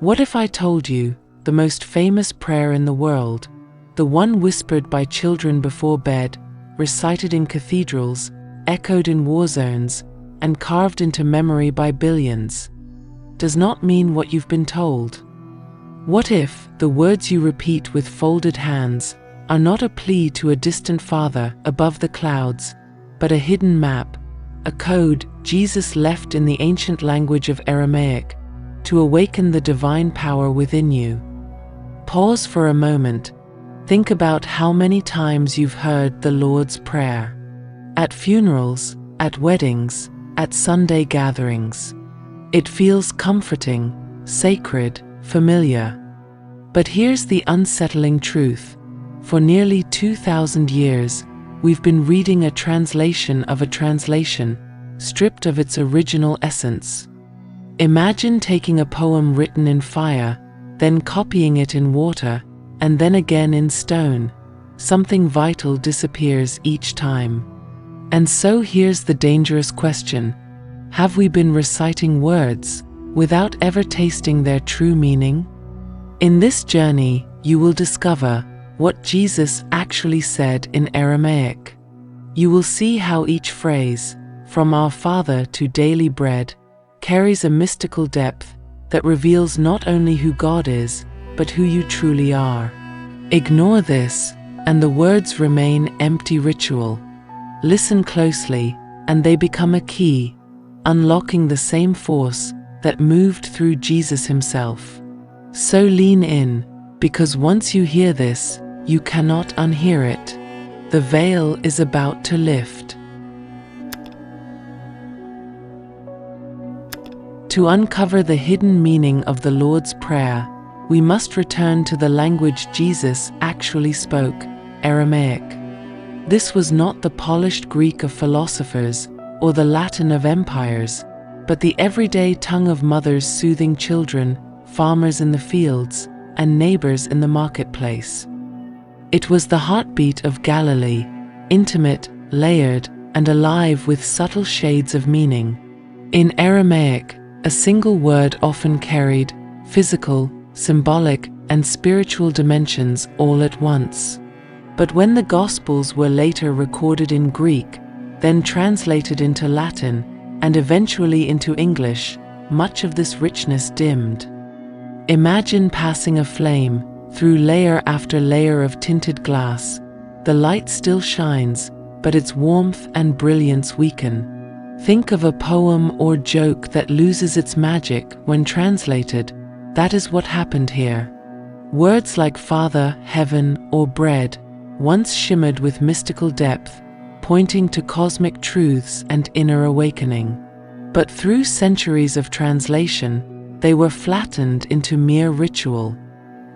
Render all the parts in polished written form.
What if I told you the most famous prayer in the world, the one whispered by children before bed, recited in cathedrals, echoed in warzones, and carved into memory by billions, does not mean what you've been told? What if the words you repeat with folded hands are not a plea to a distant father above the clouds, but a hidden map, a code Jesus left in the ancient language of Aramaic to awaken the divine power within you? Pause for a moment. Think about how many times you've heard the Lord's Prayer. At funerals, at weddings, at Sunday gatherings. It feels comforting, sacred, familiar. But here's the unsettling truth. For nearly 2,000 years, we've been reading a translation of a translation, stripped of its original essence. Imagine taking a poem written in fire, then copying it in water, and then again in stone. Something vital disappears each time. And so here's the dangerous question. Have we been reciting words without ever tasting their true meaning? In this journey, you will discover what Jesus actually said in Aramaic. You will see how each phrase, from Our Father to daily bread, carries a mystical depth that reveals not only who God is, but who you truly are. Ignore this, and the words remain empty ritual. Listen closely, and they become a key, unlocking the same force that moved through Jesus himself. So lean in, because once you hear this, you cannot unhear it. The veil is about to lift. To uncover the hidden meaning of the Lord's Prayer, we must return to the language Jesus actually spoke, Aramaic. This was not the polished Greek of philosophers or the Latin of empires, but the everyday tongue of mothers soothing children, farmers in the fields, and neighbors in the marketplace. It was the heartbeat of Galilee, intimate, layered, and alive with subtle shades of meaning. In Aramaic, a single word often carried physical, symbolic, and spiritual dimensions all at once. But when the Gospels were later recorded in Greek, then translated into Latin, and eventually into English, much of this richness dimmed. Imagine passing a flame through layer after layer of tinted glass. The light still shines, but its warmth and brilliance weaken. Think of a poem or joke that loses its magic when translated. That is what happened here. Words like Father, Heaven, or Bread once shimmered with mystical depth, pointing to cosmic truths and inner awakening. But through centuries of translation, they were flattened into mere ritual.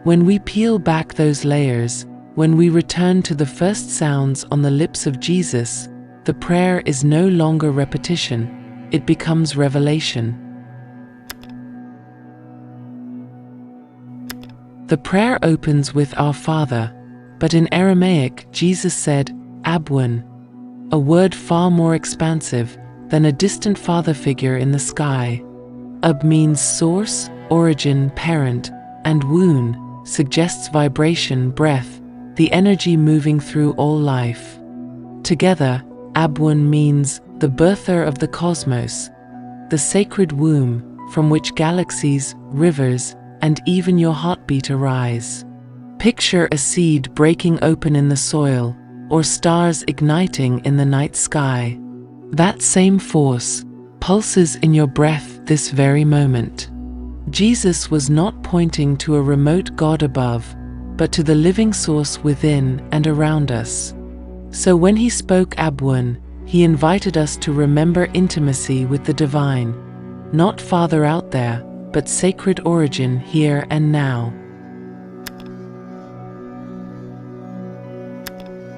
When we peel back those layers, when we return to the first sounds on the lips of Jesus, the prayer is no longer repetition, it becomes revelation. The prayer opens with Our Father, but in Aramaic, Jesus said, Abwoon, a word far more expansive than a distant father figure in the sky. Ab means source, origin, parent, and woon suggests vibration, breath, the energy moving through all life. Together, Abwoon means the birther of the cosmos, the sacred womb from which galaxies, rivers, and even your heartbeat arise. Picture a seed breaking open in the soil, or stars igniting in the night sky. That same force pulses in your breath this very moment. Jesus was not pointing to a remote God above, but to the living source within and around us. So when he spoke Abwoon, he invited us to remember intimacy with the divine, not farther out there, but sacred origin here and now.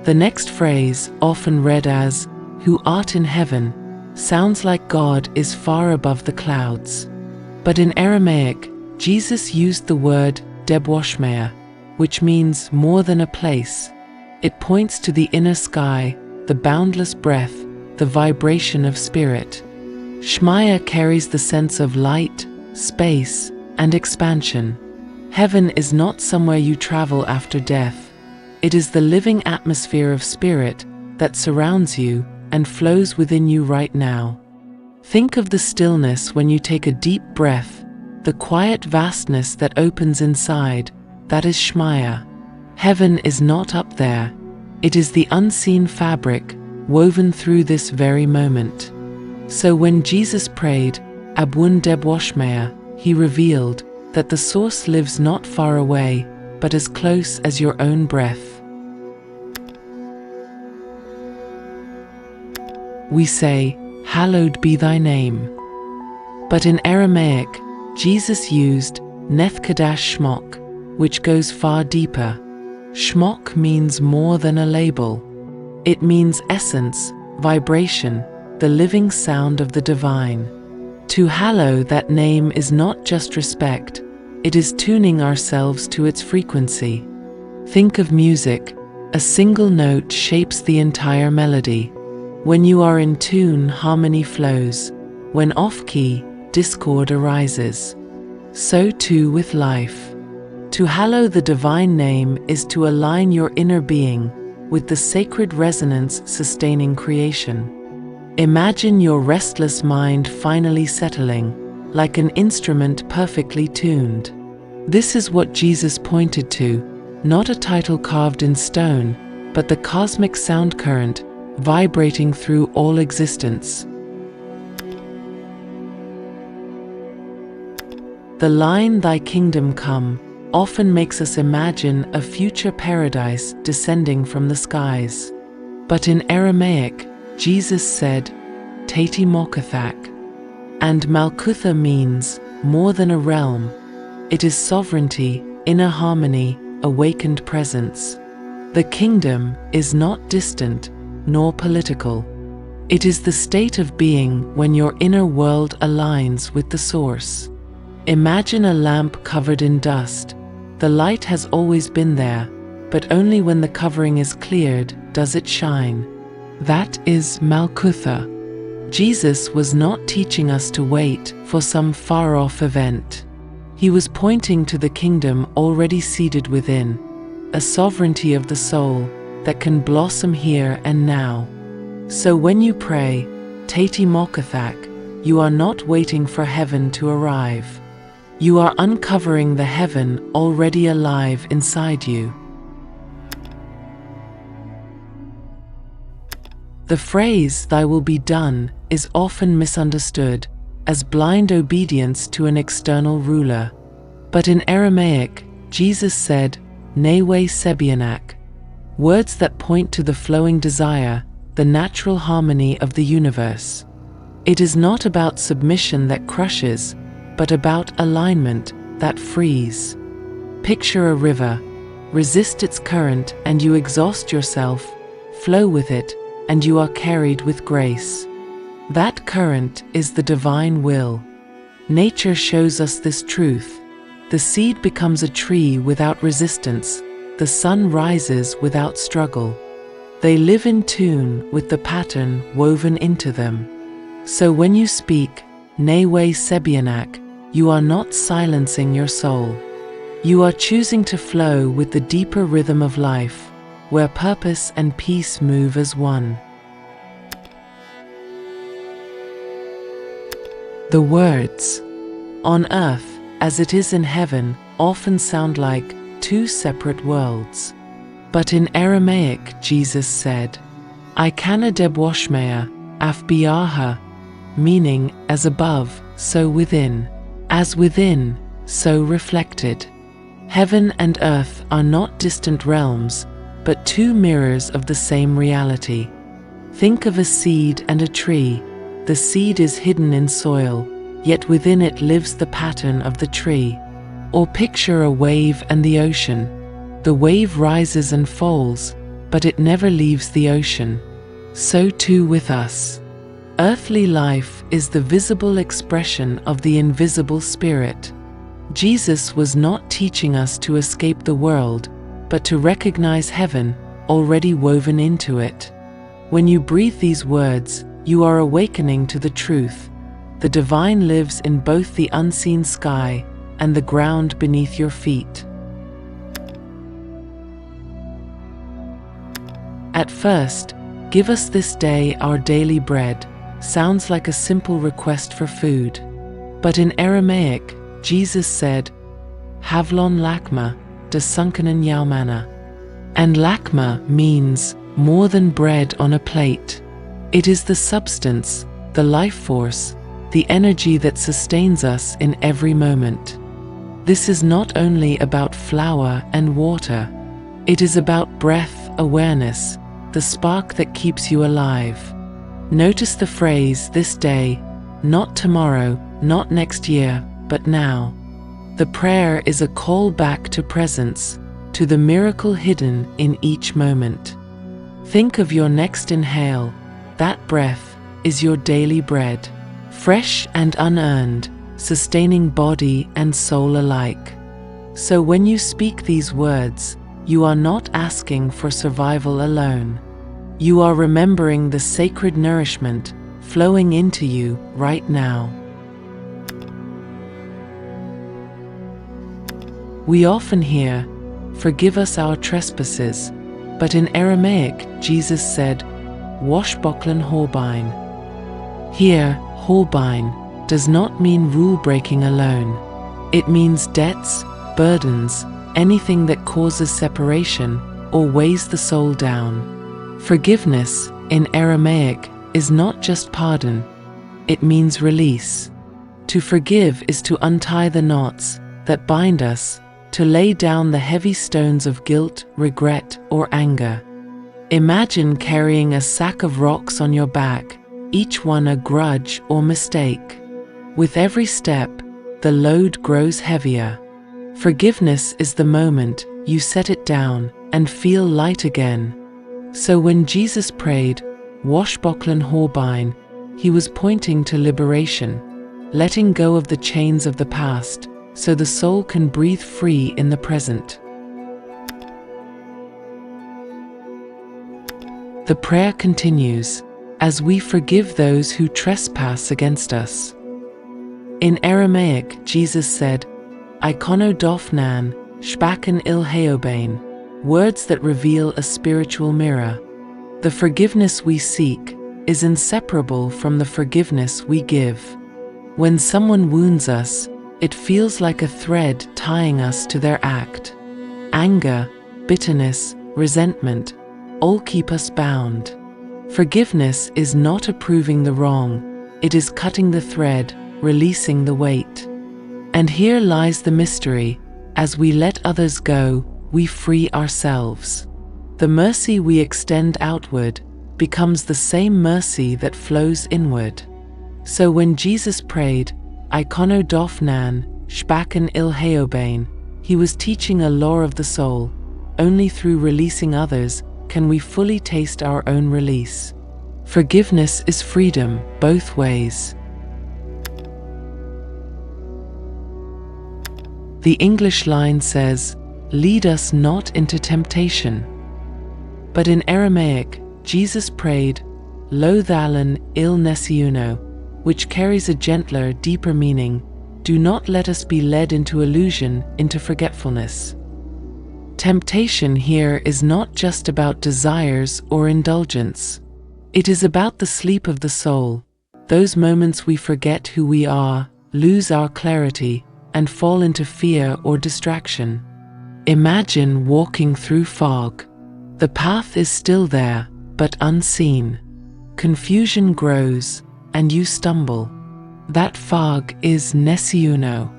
The next phrase, often read as, "Who art in heaven," sounds like God is far above the clouds. But in Aramaic, Jesus used the word Dbashmayo, which means more than a place. It points to the inner sky, the boundless breath, the vibration of spirit. Shmaya carries the sense of light, space, and expansion. Heaven is not somewhere you travel after death. It is the living atmosphere of spirit that surrounds you and flows within you right now. Think of the stillness when you take a deep breath, the quiet vastness that opens inside. That is shmaya. Heaven is not up there. It is the unseen fabric woven through this very moment. So when Jesus prayed, Abwoon Dbashmayo, he revealed that the source lives not far away, but as close as your own breath. We say, "Hallowed be thy name." But in Aramaic, Jesus used Nethcadash shmokh, which goes far deeper. Shmokh means more than a label. It means essence, vibration, the living sound of the divine. To hallow that name is not just respect, it is tuning ourselves to its frequency. Think of music. A single note shapes the entire melody. When you are in tune, harmony flows. When off-key, discord arises. So too with life. To hallow the divine name is to align your inner being with the sacred resonance sustaining creation. Imagine your restless mind finally settling, like an instrument perfectly tuned. This is what Jesus pointed to, not a title carved in stone, but the cosmic sound current vibrating through all existence. The line "Thy kingdom come" often makes us imagine a future paradise descending from the skies. But in Aramaic, Jesus said, "teethe malkoothokh," and malkoothokh means more than a realm. It is sovereignty, inner harmony, awakened presence. The kingdom is not distant, nor political. It is the state of being when your inner world aligns with the source. Imagine a lamp covered in dust. The light has always been there, but only when the covering is cleared does it shine. That is malkoothokh. Jesus was not teaching us to wait for some far-off event. He was pointing to the kingdom already seated within, a sovereignty of the soul that can blossom here and now. So when you pray, teethe malkoothokh, you are not waiting for heaven to arrive. You are uncovering the heaven already alive inside you. The phrase "thy will be done" is often misunderstood as blind obedience to an external ruler. But in Aramaic, Jesus said, nehwe sebyonokh, words that point to the flowing desire, the natural harmony of the universe. It is not about submission that crushes, but about alignment that frees. Picture a river. Resist its current and you exhaust yourself. Flow with it and you are carried with grace. That current is the divine will. Nature shows us this truth. The seed becomes a tree without resistance. The sun rises without struggle. They live in tune with the pattern woven into them. So when you speak, nehwe sebyonokh, you are not silencing your soul. You are choosing to flow with the deeper rhythm of life, where purpose and peace move as one. The words, "on earth as it is in heaven," often sound like two separate worlds. But in Aramaic, Jesus said, "aykano Dbashmayo, afbiyaha," meaning as above, so within, as within, so reflected. Heaven and earth are not distant realms, but two mirrors of the same reality. Think of a seed and a tree. The seed is hidden in soil, yet within it lives the pattern of the tree. Or picture a wave and the ocean. The wave rises and falls, but it never leaves the ocean. So too with us. Earthly life is the visible expression of the invisible spirit. Jesus was not teaching us to escape the world, but to recognize heaven already woven into it. When you breathe these words, you are awakening to the truth. The divine lives in both the unseen sky and the ground beneath your feet. At first, "Give us this day our daily bread" sounds like a simple request for food. But in Aramaic, Jesus said, "Havlan lachma, sunken yaomana." And lachma means more than bread on a plate. It is the substance, the life force, the energy that sustains us in every moment. This is not only about flour and water. It is about breath, awareness, the spark that keeps you alive. Notice the phrase "this day," not tomorrow, not next year, but now. The prayer is a call back to presence, to the miracle hidden in each moment. Think of your next inhale. That breath is your daily bread, fresh and unearned, sustaining body and soul alike. So when you speak these words, you are not asking for survival alone. You are remembering the sacred nourishment flowing into you right now. We often hear, "Forgive us our trespasses," but in Aramaic, Jesus said, "Washbook howbain." Here, howbain does not mean rule-breaking alone. It means debts, burdens, anything that causes separation or weighs the soul down. Forgiveness, in Aramaic, is not just pardon. It means release. To forgive is to untie the knots that bind us, to lay down the heavy stones of guilt, regret, or anger. Imagine carrying a sack of rocks on your back, each one a grudge or mistake. With every step, the load grows heavier. Forgiveness is the moment you set it down and feel light again. So when Jesus prayed, "Washbook howbain," he was pointing to liberation, letting go of the chains of the past, so the soul can breathe free in the present. The prayer continues, "As we forgive those who trespass against us." In Aramaic, Jesus said, "Aykano doff hnan, shbakn hayobain," words that reveal a spiritual mirror. The forgiveness we seek is inseparable from the forgiveness we give. When someone wounds us, it feels like a thread tying us to their act. Anger, bitterness, resentment, all keep us bound. Forgiveness is not approving the wrong, it is cutting the thread, releasing the weight. And here lies the mystery: as we let others go, we free ourselves. The mercy we extend outward becomes the same mercy that flows inward. So when Jesus prayed, "Aykano doff hnan, shbakn hayobain," he was teaching a law of the soul. Only through releasing others can we fully taste our own release. Forgiveness is freedom, both ways. The English line says, "Lead us not into temptation." But in Aramaic, Jesus prayed, "Lo thaalan nessyoono," which carries a gentler, deeper meaning. Do not let us be led into illusion, into forgetfulness. Temptation here is not just about desires or indulgence. It is about the sleep of the soul, those moments we forget who we are, lose our clarity, and fall into fear or distraction. Imagine walking through fog. The path is still there, but unseen. Confusion grows, and you stumble. That fog is nessyoono.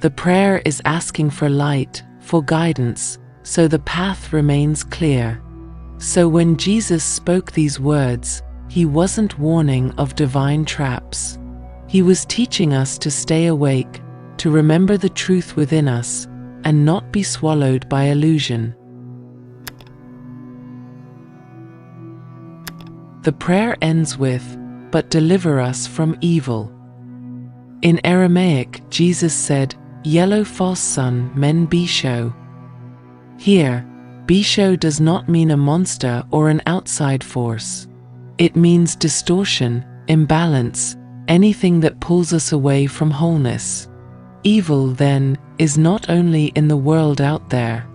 The prayer is asking for light, for guidance, so the path remains clear. So when Jesus spoke these words, he wasn't warning of divine traps. He was teaching us to stay awake, to remember the truth within us, and not be swallowed by illusion. The prayer ends with, "But deliver us from evil." In Aramaic, Jesus said, "Yellow fasson beesho." Here, beesho does not mean a monster or an outside force. It means distortion, imbalance, anything that pulls us away from wholeness. Evil, then, is not only in the world out there.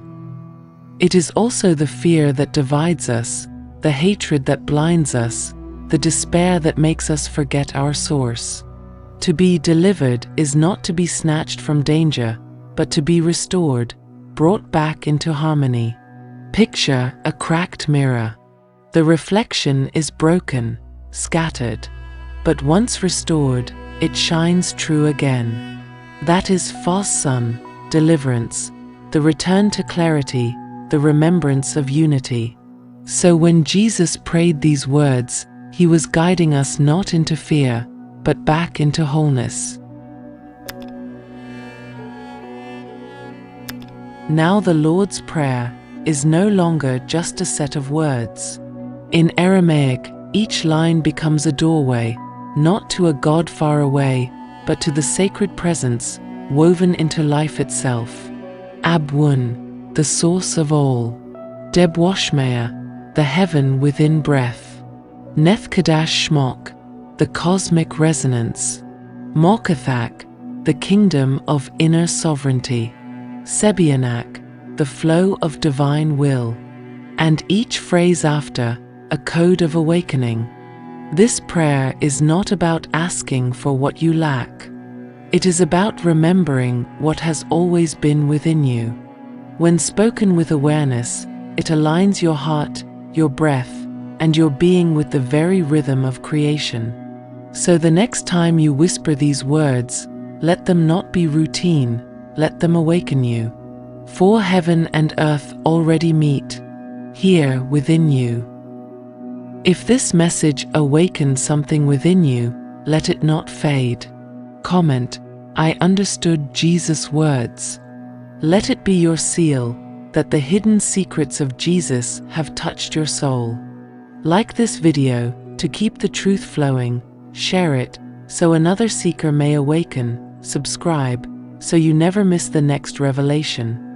It is also the fear that divides us, the hatred that blinds us, the despair that makes us forget our source. To be delivered is not to be snatched from danger, but to be restored, brought back into harmony. Picture a cracked mirror. The reflection is broken, scattered, but once restored, it shines true again. That is fasson, deliverance, the return to clarity, the remembrance of unity. So when Jesus prayed these words, he was guiding us not into fear, but back into wholeness. Now the Lord's Prayer is no longer just a set of words. In Aramaic, each line becomes a doorway, not to a God far away, but to the sacred presence woven into life itself. Abwoon, the source of all. Dbashmayo, the heaven within breath. Nethcadash, shmokh, the cosmic resonance. Malkoothokh, the kingdom of inner sovereignty. Sebyonokh, the flow of divine will. And each phrase after, a code of awakening. This prayer is not about asking for what you lack. It is about remembering what has always been within you. When spoken with awareness, it aligns your heart, your breath, and your being with the very rhythm of creation. So the next time you whisper these words, let them not be routine, let them awaken you. For heaven and earth already meet, here within you. If this message awakens something within you, let it not fade. Comment, I understood Jesus' words. Let it be your seal that the hidden secrets of Jesus have touched your soul. Like this video to keep the truth flowing, share it so another seeker may awaken, subscribe so you never miss the next revelation.